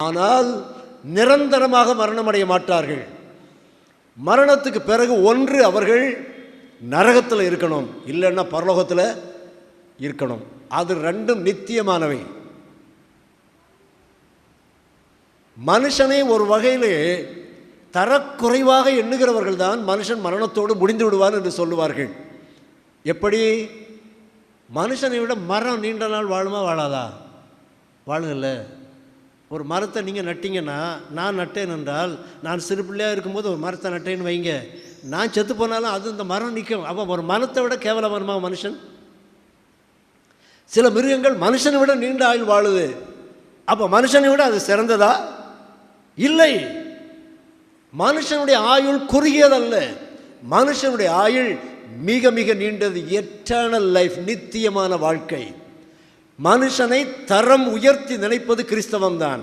ஆனால் நிரந்தரமாக மரணம் அடைய மாட்டார்கள். மரணத்துக்கு பிறகு ஒன்று அவர்கள் நரகத்தில் இருக்கணும், இல்லைன்னா பரலோகத்தில் இருக்கணும். அது ரெண்டும் நித்தியமானவை. மனுஷனை ஒரு வகையிலே தரக்குறைவாக எண்ணுகிறவர்கள் தான் மனுஷன் மரணத்தோடு முடிந்து விடுவான் என்று சொல்லுவார்கள். எப்படி? மனுஷனை விட மரம் நீண்ட நாள் வாழுமா வாழாதா? வாழுங்கல்ல. ஒரு மரத்தை நீங்கள் நட்டிங்கன்னா, நான் நட்டேன் என்றால், நான் சிறு பிள்ளையாக இருக்கும்போது ஒரு மரத்தை நட்டேன்னு வைங்க, நான் செத்து போனாலும் அது இந்த மரம் நிற்கும். அப்போ ஒரு மரத்தை விட கேவலமானமா மனுஷன்? சில மிருகங்கள் மனுஷனை விட நீண்ட ஆயுள் வாழுது. அப்போ மனுஷனை விட அது சிறந்ததா? இல்லை. மனுஷனுடைய ஆயுள் குறுகியதல்ல, மனுஷனுடைய ஆயுள் மிக மிக நீண்டது. எட்டர்னல் லைஃப், நித்தியமான வாழ்க்கை. மனுஷனை தரம் உயர்த்தி நினைப்பது கிறிஸ்தவம் தான்.